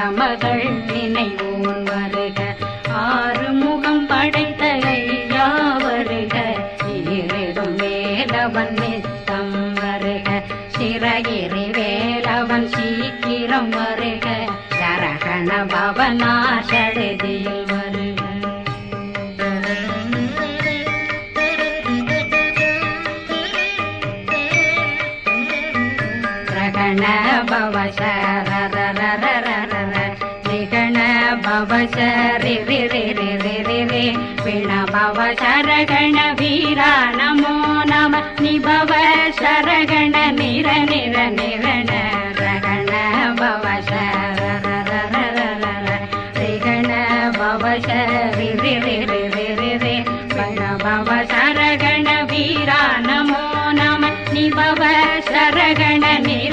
அறமகள் நினைவோன் வருக ஆறு முகம் படைத்த ஐயா வருக ஈரிடும் வேலவன் நித்தம் வருக சிறகிரி வேலவன் சீக்கிரம் வருக சரகண பவனா சடுதியில் வருக ரகண பவ ரிகண பவ ரி ரி ரி ரி ரி ரி ரி பிண பவ சரகண வீரா நமோ நம நிபவ சரகண நிர நிர நிர